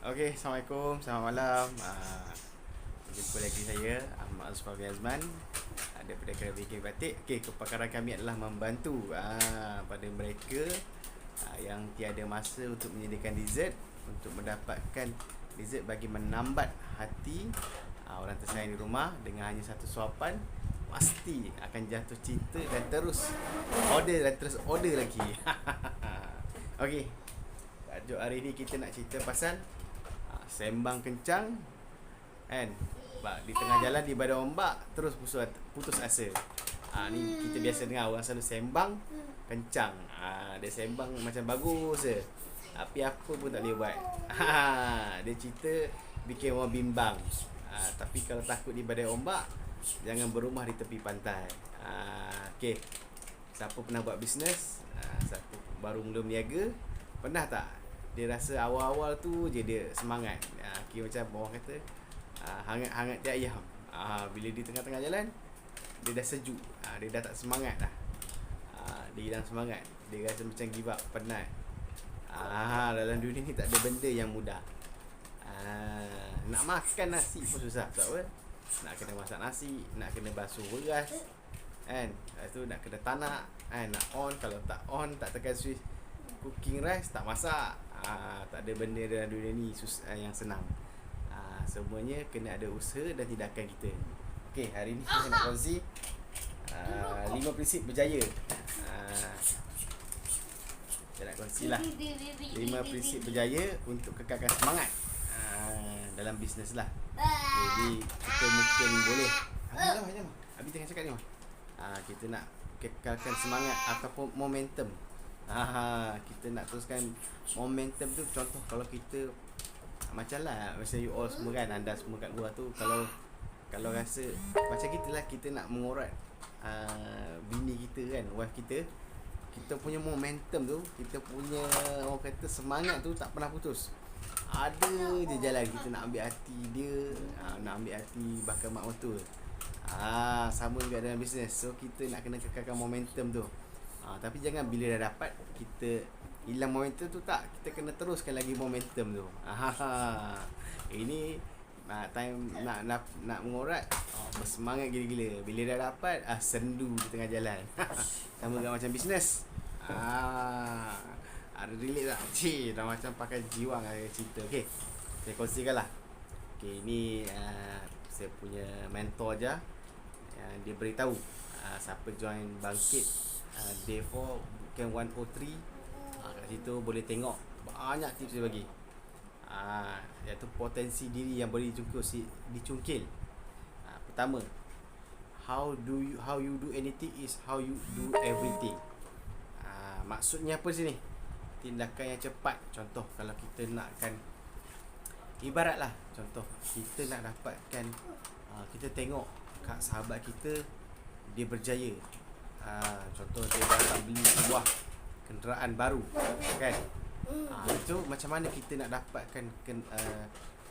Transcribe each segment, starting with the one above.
Okey, Assalamualaikum, selamat malam. Jumpa lagi saya, Ahmad Azfar Azman, daripada Kedai Bikin Batik. Okey, kepakaran kami adalah membantu pada mereka yang tiada masa untuk menyediakan dessert, untuk mendapatkan dessert bagi menambat hati orang tersayang di rumah dengan hanya satu suapan. Pasti akan jatuh cinta dan terus order lagi. Okey, tajuk hari ni kita nak cerita pasal sembang kencang kan, di tengah jalan di badai ombak terus putus asa. Ni kita biasa dengar orang selalu sembang kencang. Dia sembang macam bagus je, tapi apa pun tak boleh buat. Dia cerita bikin orang bimbang. Tapi kalau takut di badai ombak, jangan berumah di tepi pantai. Okay, siapa pernah buat bisnes, siapa baru mula berniaga, pernah tak dia rasa awal-awal tu je dia semangat. Kira macam orang kata hangat-hangat dia ayam. Bila di tengah-tengah jalan dia dah sejuk, dia dah tak semangat dah. Dia hilang semangat, dia rasa macam give up, penat. Dalam dunia ni tak ada benda yang mudah. Nak makan nasi pun susah. Sebab apa? Nak kena masak nasi, nak kena basuh beras kan, lepas tu nak kena tanak kan, nak on, kalau tak on, tak tekan switch cooking rice, tak masak. Tak ada benda dalam dunia ni yang senang. Semuanya kena ada usaha dan tindakan kita. Okey, hari ni saya nak kongsi 5 prinsip berjaya. Saya nak kongsilah 5 prinsip berjaya untuk kekalkan semangat dalam bisnes lah. Jadi kita mungkin boleh Abi tengah cakap ni kita nak kekalkan semangat ataupun momentum. Kita nak teruskan momentum tu. Contoh kalau kita macam you all semua kan, anda semua kat luar tu, kalau rasa macam kita lah, kita nak mengorat bini kita kan, wife kita punya momentum tu, kita punya orang kata semangat tu tak pernah putus. Ada je jalan kita nak ambil hati dia, nak ambil hati bakal mak mertua. Sama juga dalam bisnes. So kita nak kena kekalkan momentum tu. Tapi jangan bila dah dapat kita hilang momentum tu, tak, kita kena teruskan lagi momentum tu. Ini time nak mengorat, bersemangat gila-gila. Bila dah dapat, sendu di tengah jalan. Sama juga macam bisnes. Ada relate tak? Dah macam pakai jiwang cerita. Okey, saya kongsikan lah. Okey, ni saya punya mentor je, dia beritahu siapa join Bangkit Day 4 Bukan 103, kat situ boleh tengok banyak tips dia bagi. Iaitu potensi diri yang boleh dicungkil. Pertama, how you do anything is how you do everything. Maksudnya apa sini? Tindakan yang cepat. Contoh kalau kita nakkan, ibaratlah contoh kita nak dapatkan, kita tengok kat sahabat kita dia berjaya. Contoh dia dapat beli sebuah kenderaan baru kan. Itu macam mana kita nak dapatkan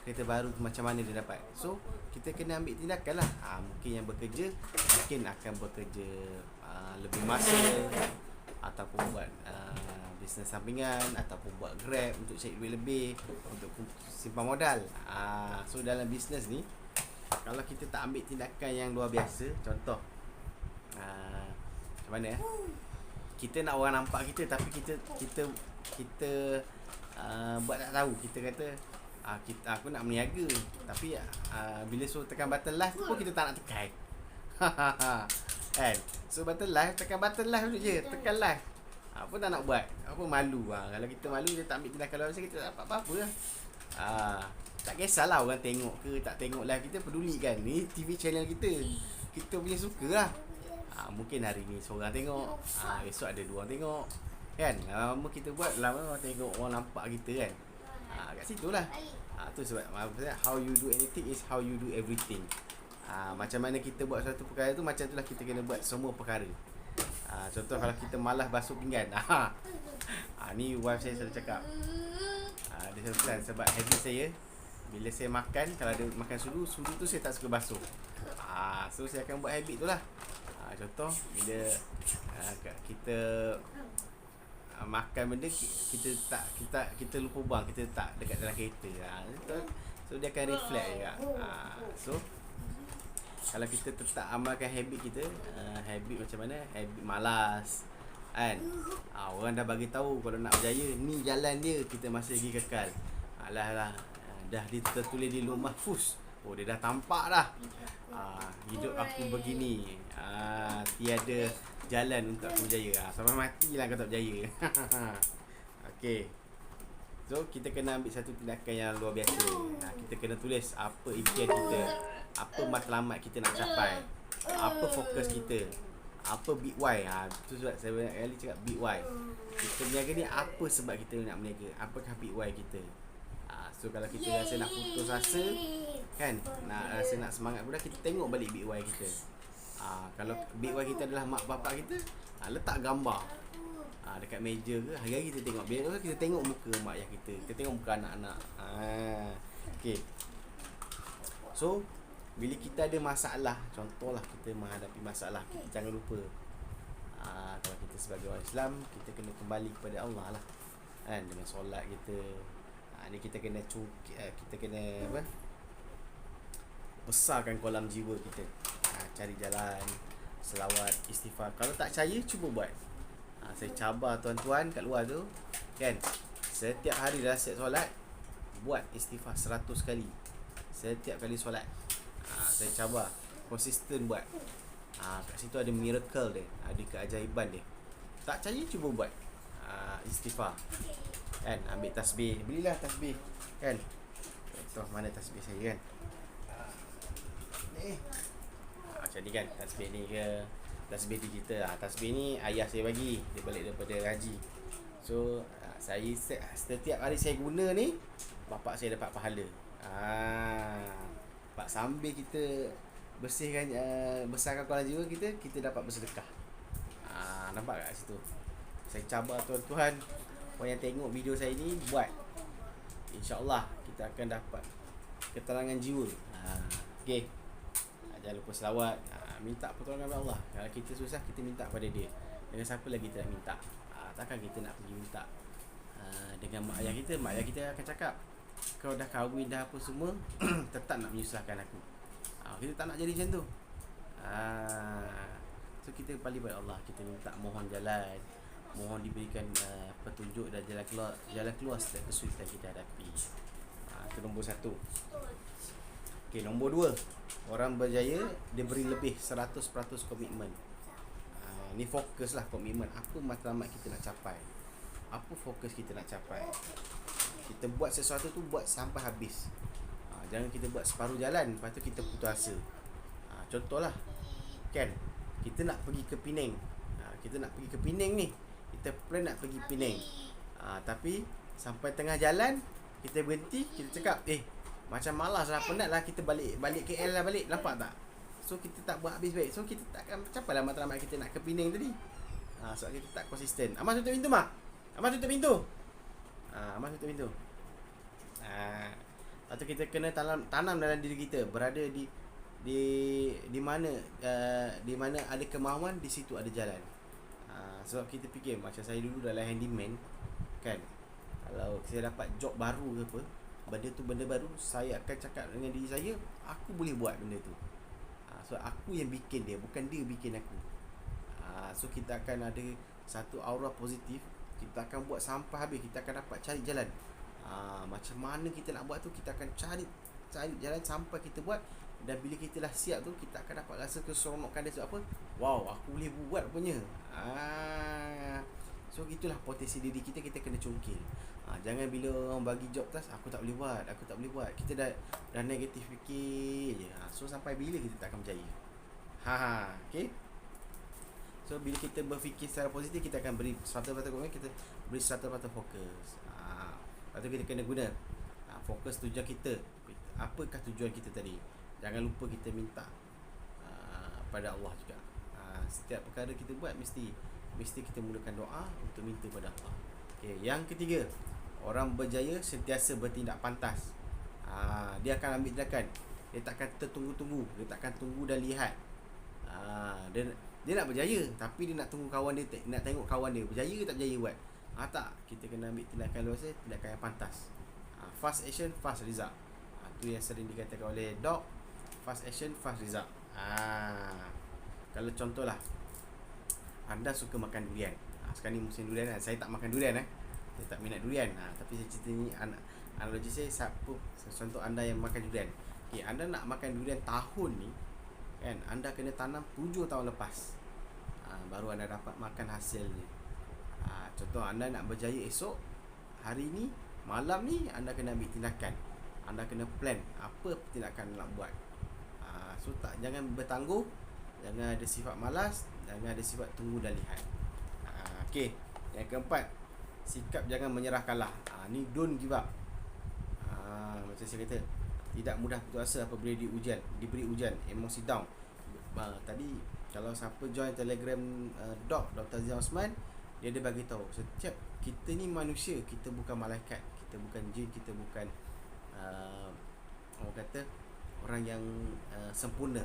kereta baru tu, macam mana dia dapat. So kita kena ambil tindakan lah. Mungkin yang bekerja mungkin akan bekerja lebih masa, ataupun buat bisnes sampingan, ataupun buat Grab untuk cari duit lebih, untuk simpan modal. So dalam bisnes ni, kalau kita tak ambil tindakan yang luar biasa, contoh macam mana kita nak orang nampak kita, tapi kita buat tak tahu. Kita kata aku nak berniaga, tapi bila suruh tekan button live pun kita tak nak tekan. Kan? So button live, tekan button live dulu je, tekan live. Apa tak nak buat? Apa malu. Kalau kita malu, kita tak ambil tindakan luar biasa, kita tak dapat apa-apa lah. Tak kisahlah orang tengok ke tak tengok live kita, peduli kan. Ni TV channel kita, kita punya suka lah. Mungkin hari ni seorang tengok, esok ada 2 orang tengok kan. Lama kita buat, lama orang tengok, orang nampak kita kan. Kat situ lah. Tu sebab how you do anything is how you do everything. Macam mana kita buat satu perkara tu, macam tu lah kita kena buat semua perkara. Contoh kalau kita malas basuh pinggan, ni wife saya selalu cakap, dia selalu pesan. Sebab habit saya, bila saya makan, kalau ada makan sudu tu saya tak suka basuh. So saya akan buat habit tu lah. Contoh bila kita makan benda kita lupa buang, kita tak dekat dalam kereta. So dia akan reflect juga. So kalau kita tetap amalkan habit kita, habit macam mana? Habit malas. Kan? Orang dah bagi tahu kalau nak berjaya ni jalan dia, kita masih lagi kekal. Alah dah tertulis di Lauh Mahfuz. Oh, dia dah tampak dah. Hidup aku begini. Tiada jalan untuk aku berjaya. Sampai matilah kau tak berjaya. Okey. So kita kena ambil satu tindakan yang luar biasa. Kita kena tulis apa impian kita, apa matlamat kita nak capai, apa fokus kita, apa big why. Tu sebab saya banyak kali cakap big why. Kita berniaga ni apa sebab kita nak berniaga, apakah big why kita. So kalau kita rasa nak putus asa kan, rasa nak semangat pula, kita tengok balik big why kita. Kalau big why kita adalah mak bapak kita, letak gambar dekat meja ke, hari-hari kita tengok. Biar kita tengok muka mak ayah kita tengok muka anak-anak. Okay. So bila kita ada masalah, contohlah kita menghadapi masalah, kita jangan lupa kalau kita sebagai orang Islam, kita kena kembali kepada Allah lah kan, dengan solat kita. Ni kita kena kita kena besarkan kolam jiwa kita. Cari jalan, selawat, istighfar. Kalau tak percaya, cuba buat. Saya cabar tuan-tuan kat luar tu kan, setiap hari dah set solat, buat istighfar 100 kali setiap kali solat. Saya cabar, konsisten buat. Kat situ ada miracle dia, ada keajaiban dia. Tak percaya, cuba buat istighfar kan. Ambil tasbih, belilah tasbih kan. Contoh mana tasbih saya kan, ni macam ni kan, tasbih ni ke, tasbih digital. Tasbih ni ayah saya bagi, dia balik daripada haji. So saya setiap hari saya guna ni, bapak saya dapat pahala. Pak, sambil kita bersihkan, besarkan kolam jiwa kita dapat bersedekah. Nampak kat situ. Saya cabar tuan-tuan, orang yang tengok video saya ni buat, InsyaAllah kita akan dapat keterangan jiwa. Okay. Jangan lupa selawat, minta pertolongan kepada Allah. Kalau kita susah, kita minta kepada dia. Dengan siapa lagi kita nak minta? Takkan kita nak pergi minta dengan mak ayah kita. Mak ayah kita akan cakap, kau dah kahwin dah apa semua, tetap nak menyusahkan aku. Kita tak nak jadi macam tu. So kita kembali kepada Allah, kita minta, mohon jalan, mohon diberikan petunjuk dan jalan keluar setiap kesulitan kita hadapi. Itu nombor 1. Okay, nombor 2, orang berjaya dia beri lebih 100% komitmen. Ni fokus lah, komitmen. Apa matlamat kita nak capai, apa fokus kita nak capai. Kita buat sesuatu tu, buat sampai habis. Jangan kita buat separuh jalan, lepas tu kita putus asa. Contohlah kan, kita nak pergi ke Penang. Kita nak pergi ke Penang ni, kita plan nak pergi Penang. Tapi sampai tengah jalan kita berhenti, kita cakap macam malas lah, penat lah, kita balik KL lah balik. Nampak tak? So kita tak buat habis baik. So kita takkan capai lah matlamat kita nak ke Penang tadi. Sebab kita tak konsisten. Amas tutup pintu, Mak. Amas tutup pintu. Amas tutup pintu. Lepas tu kita kena tanam dalam diri kita, berada di mana ada kemahuan, di situ ada jalan. Sebab kita fikir, macam saya dulu dalam handyman kan, kalau saya dapat job baru ke apa, benda tu benda baru, saya akan cakap dengan diri saya, aku boleh buat benda tu. So aku yang bikin dia, bukan dia bikin aku. So kita akan ada satu aura positif, kita akan buat sampai habis, kita akan dapat cari jalan. Macam mana kita nak buat tu, kita akan cari jalan sampai kita buat. Dan bila kita dah siap tu, kita akan dapat rasa keseronokan dia. Sebab apa? Wow, aku boleh buat punya. So itulah potensi diri kita, kita kena cungkil. Jangan bila orang bagi job task, aku tak boleh buat. Kita dah negatif fikir je. So sampai bila kita tak akan berjaya. Okay. So bila kita berfikir secara positif, kita akan beri 100% komitmen, kita beri 100% fokus. Lepas tu kita kena guna fokus tujuan kita. Apakah tujuan kita tadi? Jangan lupa kita minta pada Allah juga. Setiap perkara kita buat, mesti kita mulakan doa untuk minta pada Allah. Okay. Yang ketiga, orang berjaya sentiasa bertindak pantas. Dia akan ambil tindakan. Dia takkan tertunggu-tunggu. Dia takkan tunggu dan lihat. Dia nak berjaya, tapi dia nak tunggu kawan dia, nak tengok kawan dia berjaya ke tak berjaya buat. Tak, kita kena ambil tindakan luar saya, tindakan yang pantas. Fast action, fast result. Tu yang sering dikatakan oleh Doc, fast action, fast result. Kalau contohlah, anda suka makan durian. Sekarang ni musim durian kan. Saya tak makan durian saya tak minat durian. Tapi saya cerita ni, analogi saya, contoh anda yang makan durian. Okay, anda nak makan durian tahun ni kan, anda kena tanam 7 tahun lepas, baru anda dapat makan hasilnya. Contoh anda nak berjaya esok, hari ni, malam ni, anda kena ambil tindakan. Anda kena plan apa tindakan anda nak buat. So jangan bertangguh, jangan ada sifat malas, jangan ada sifat tunggu dan lihat. Okay, yang keempat, sikap jangan menyerah kalah. Ni don't give up. Macam saya kata, tidak mudah putus asa apabila diberi ujian, emosi down. Tadi kalau siapa join Telegram Dr. Zia Osman, dia ada bagi tahu setiap kita ni manusia, kita bukan malaikat, kita bukan jin, kita bukan orang kata orang yang sempurna.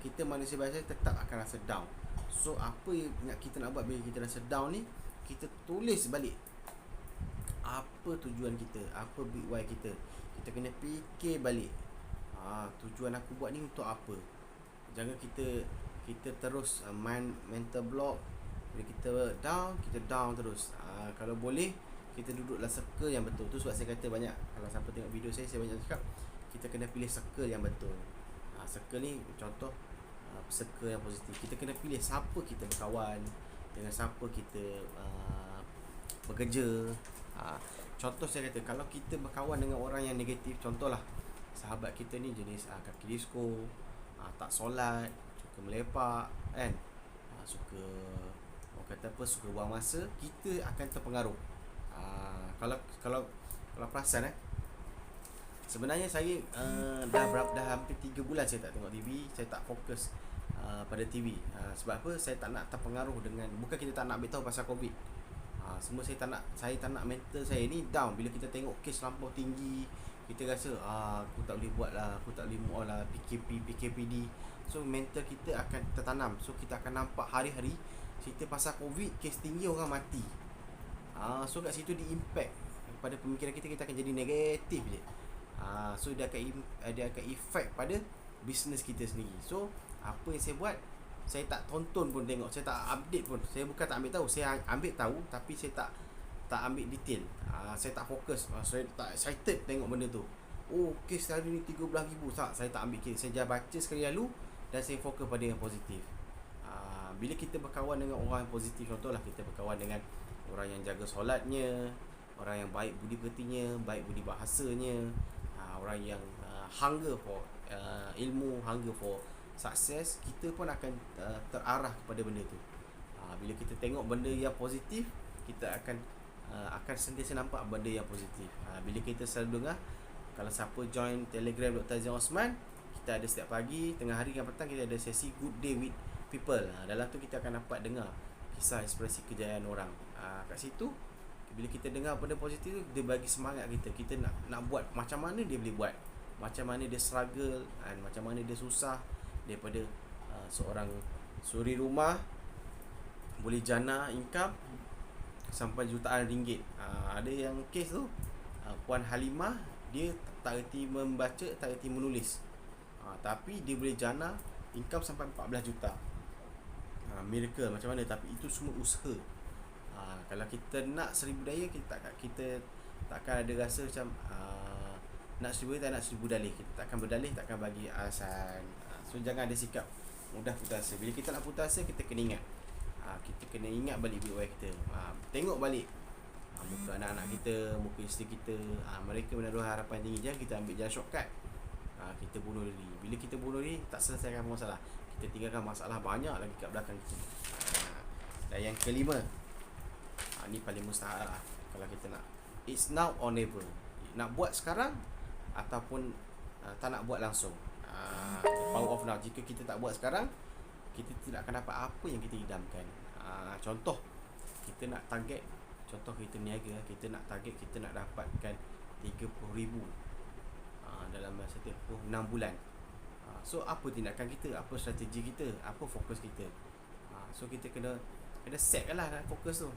Kita manusia biasa tetap akan rasa down. So apa yang kita nak buat bila kita rasa down ni, kita tulis balik apa tujuan kita, apa big why kita. Kita kena fikir balik, tujuan aku buat ni untuk apa. Jangan kita terus mental block. Bila kita down terus. Kalau boleh, kita duduklah circle yang betul. Tu sebab saya kata banyak, kalau siapa tengok video saya banyak cakap kita kena pilih circle yang betul. Circle ni contoh circle yang positif. Kita kena pilih siapa kita berkawan, dengan siapa kita bekerja. Contoh saya kata, kalau kita berkawan dengan orang yang negatif, contohlah sahabat kita ni jenis kaki disco, tak solat, suka melepak kan, suka orang kata apa, suka buang masa, kita akan terpengaruh. Kalau perasan sebenarnya saya dah hampir 3 bulan saya tak tengok TV, saya tak fokus pada TV. Sebab apa? Saya tak nak terpengaruh dengan, bukan kita tak nak ambil tahu pasal COVID. Semua saya tak nak mental saya ni down. Bila kita tengok kes lampau tinggi, kita rasa aku tak boleh buat lah, aku tak boleh move on lah, PKPD. So mental kita akan tertanam. So kita akan nampak hari-hari cerita pasal COVID, kes tinggi, orang mati. So kat situ di-impact pada pemikiran kita akan jadi negatif je. So dia akan effect pada business kita sendiri. So apa yang saya buat, saya tak tonton pun tengok, saya tak update pun. Saya bukan tak ambil tahu, saya ambil tahu, tapi saya tak ambil detail. Saya tak fokus, saya tak excited tengok benda tu. Kes hari ni 13,000, saya tak ambil kira. Saya baca sekali lalu dan saya fokus pada yang positif. Bila kita berkawan dengan orang yang positif, contohlah kita berkawan dengan orang yang jaga solatnya, orang yang baik budi pekertinya, baik budi bahasanya, orang yang hunger for ilmu, hunger for sukses, kita pun akan terarah kepada benda tu. Bila kita tengok benda yang positif, kita akan sentiasa nampak benda yang positif. Bila kita selalu dengar, kalau siapa join Telegram Dr. Zia Osman, kita ada setiap pagi, tengah hari dan petang, kita ada sesi Good Day with People. Dalam tu kita akan dapat dengar kisah inspirasi kejayaan orang. Kat situ, bila kita dengar benda positif tu, dia bagi semangat kita. Kita nak buat macam mana dia boleh buat, macam mana dia struggle, dan macam mana dia susah, daripada seorang suri rumah boleh jana income sampai jutaan ringgit. Ada yang kes tu, Puan Halimah, dia tak reti membaca, tak reti menulis, tapi dia boleh jana income sampai 14 juta. Miracle macam mana? Tapi itu semua usaha. Kalau kita nak Seri Budaya, kita takkan ada rasa macam nak Seri Budaya, tak nak Seri Budalih. Kita takkan berdalih, takkan bagi alasan. So jangan ada sikap mudah putus asa. Bila kita nak putus asa, kita kena ingat, kita kena ingat balik big why kita. Tengok balik muka anak-anak kita, muka isteri kita, mereka menaruh harapan tinggi. Jangan kita ambil jalan shortcut, kita bunuh diri. Bila kita bunuh diri, tak selesaikan masalah, kita tinggalkan masalah banyak lagi kat belakang kita. Dan yang kelima, ni paling mustahil lah kalau kita nak. It's now or never. Nak buat sekarang ataupun tak nak buat langsung. Power of now. Jika kita tak buat sekarang, kita tidak akan dapat apa yang kita idamkan. Contoh, kita nak target, contoh kita niaga, kita nak target, kita nak dapatkan 30,000 dalam masa tempoh 6 bulan. So apa tindakan kita, apa strategi kita, apa fokus kita. So kita kena kena set lah fokus tu.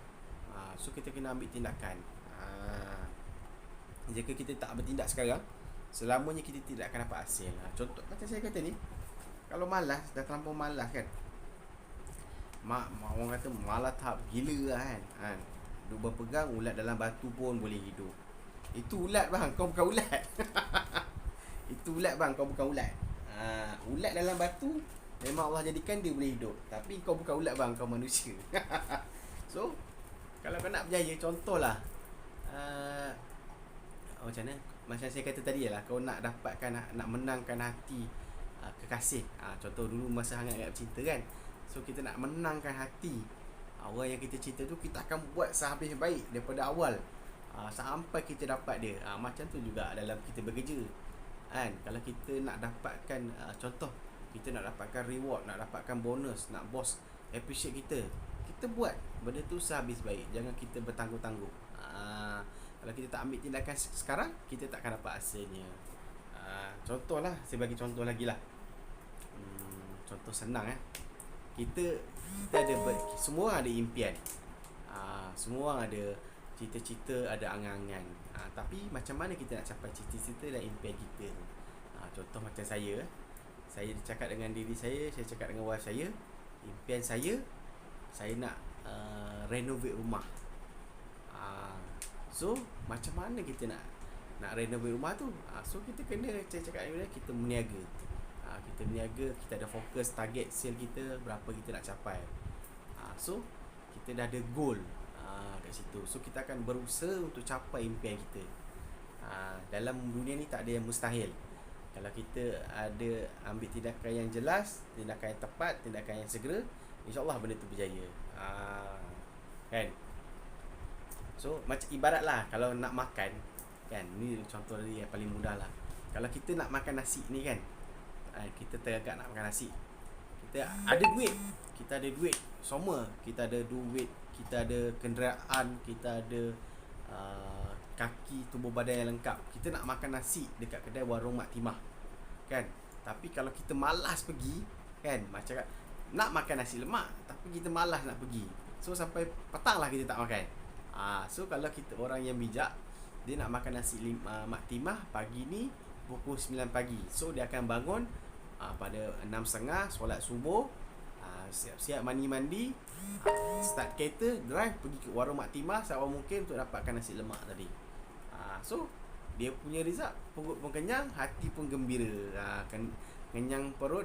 So kita kena ambil tindakan. Jika kita tak bertindak sekarang, selamanya kita tidak akan dapat hasil. Contoh macam saya kata ni, kalau malas, dah terlampau malas kan, orang kata malas tahap gila lah kan. Duk berpegang ulat dalam batu pun boleh hidup. Itu ulat bang, kau bukan ulat. Itu ulat bang, kau bukan ulat. Ulat dalam batu memang Allah jadikan dia boleh hidup. Tapi kau bukan ulat bang, kau manusia. So kalau kau nak berjaya, contohlah macam mana, macam saya kata tadi lah, kau nak dapatkan, nak menangkan hati kekasih. Contoh dulu masa hangat-hangat bercinta kan, so kita nak menangkan hati orang yang kita cinta tu, kita akan buat sehabis baik daripada awal sampai kita dapat dia. Macam tu juga dalam kita bekerja kan. Kalau kita nak dapatkan contoh, kita nak dapatkan reward, nak dapatkan bonus, nak bos appreciate kita, kita buat benda tu sehabis baik. Jangan kita bertangguh-tangguh. Kalau kita tak ambil tindakan sekarang, kita tak akan dapat hasilnya. Contohlah, saya bagi contoh lagi lah. Contoh senang kita ada semua ada impian. Semua ada cita-cita, ada angan-angan. Tapi macam mana kita nak capai cita-cita dan impian kita tu? Contoh macam saya cakap dengan diri saya cakap dengan wife saya, impian saya nak renovate rumah. So macam mana kita nak renovate rumah tu? So kita kena, saya cakap kita meniaga. Kita meniaga, kita ada fokus target sale kita, berapa kita nak capai. So kita dah ada goal kat situ. So kita akan berusaha untuk capai impian kita. Dalam dunia ni tak ada yang mustahil. Kalau kita ada ambil tindakan yang jelas, tindakan yang tepat, tindakan yang segera, InsyaAllah benda tu berjaya. Kan? So macam ibaratlah kalau nak makan kan, ni contoh yang paling mudah lah. Kalau kita nak makan nasi ni kan, kita teragak nak makan nasi, kita ada duit semua, kita ada duit, kita ada kenderaan, kita ada kaki, tubuh badan yang lengkap. Kita nak makan nasi dekat kedai warung Mak Timah kan. Tapi kalau kita malas pergi kan, macam nak makan nasi lemak tapi kita malas nak pergi, so sampai petang lah kita tak makan. So kalau kita orang yang bijak, dia nak makan nasi Mak Timah pagi ni pukul 9 pagi. So dia akan bangun pada 6.30, solat subuh, siap-siap mandi, start kereta, drive pergi ke warung Mak Timah seawal mungkin untuk dapatkan nasi lemak tadi. So dia punya result, perut pun kenyang, hati pun gembira. Kenyang perut,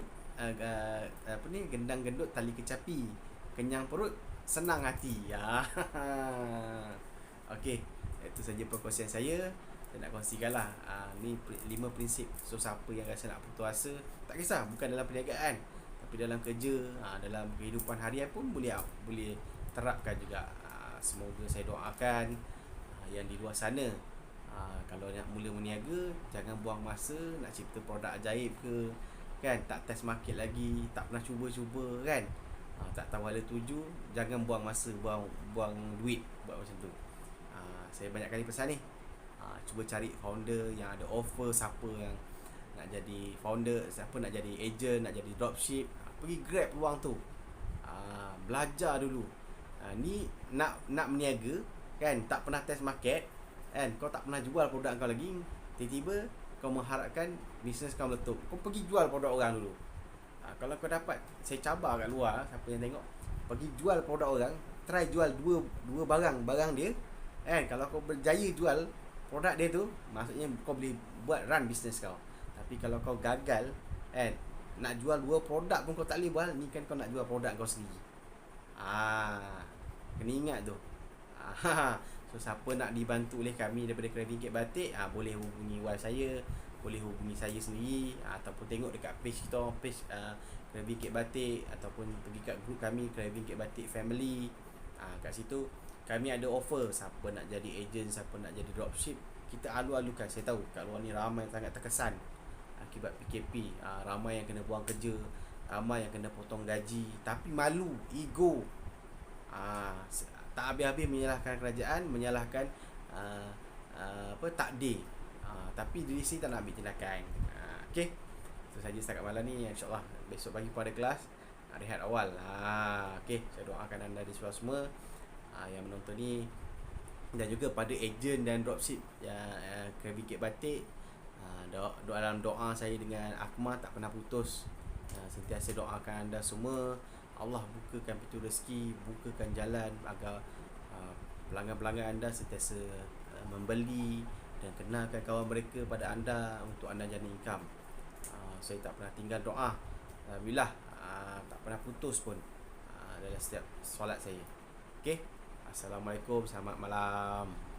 gendang gendut tali kecapi. Kenyang perut, senang hati. Okey, itu saja perkongsian saya nak kongsikan lah. Ni 5 prinsip. So siapa yang rasa nak putus asa, tak kisah, bukan dalam perniagaan, tapi dalam kerja, dalam kehidupan harian pun boleh terapkan juga. Semoga saya doakan yang di luar sana, kalau nak mula berniaga, jangan buang masa nak cipta produk ajaib ke kan, tak test market lagi, tak pernah cuba-cuba kan, tak tahu ada tuju, jangan buang masa, buang duit buat macam tu. Saya banyak kali pesan ni, cuba cari founder yang ada offer. Siapa yang nak jadi founder, siapa nak jadi agent, nak jadi dropship, pergi grab peluang tu. Belajar dulu. Ni nak berniaga kan, tak pernah test market kan, kau tak pernah jual produk kau lagi, tiba-tiba kau mengharapkan bisnes kau meletup, kau pergi jual produk orang dulu. Kalau kau dapat, saya cabar kat luar, siapa yang tengok, pergi jual produk orang, try jual dua barang dia kan. Kalau kau berjaya jual produk dia tu, maksudnya kau boleh buat run bisnes kau. Tapi kalau kau gagal kan, nak jual 2 produk pun kau tak boleh buat, ni kan kau nak jual produk kau sendiri. Kena ingat tu. So siapa nak dibantu oleh kami daripada Kedai Bingkit Batik, boleh hubungi wife saya, boleh hubungi saya sendiri, ataupun tengok dekat page kita, page Kedai Bingkit Batik, ataupun pergi kat group kami Kedai Bingkit Batik Family. Kat situ kami ada offer. Siapa nak jadi agent, siapa nak jadi dropship, kita alu-alukan. Saya tahu kat luar ni ramai sangat terkesan akibat PKP. Ramai yang kena buang kerja, ramai yang kena potong gaji, tapi malu, ego, tak habis-habis menyalahkan kerajaan, menyalahkan takdir, tapi diri sendiri tak nak ambil tindakan. Okey, itu saja setakat malam ni. InsyaAllah besok pagi pada kelas, rehat awal. Okey, saya doakan anda di semua yang menonton ni, dan juga pada ejen dan dropship yang Krabi Cake Batik. Dalam doa saya dengan Akmal tak pernah putus. Sentiasa doakan anda semua, Allah bukakan pintu rezeki, bukakan jalan agar pelanggan-pelanggan anda sentiasa membeli, dan kenalkan kawan mereka pada anda untuk anda jana income. Saya tak pernah tinggal doa, alhamdulillah, tak pernah putus pun dalam setiap solat saya. Okey, Assalamualaikum, selamat malam.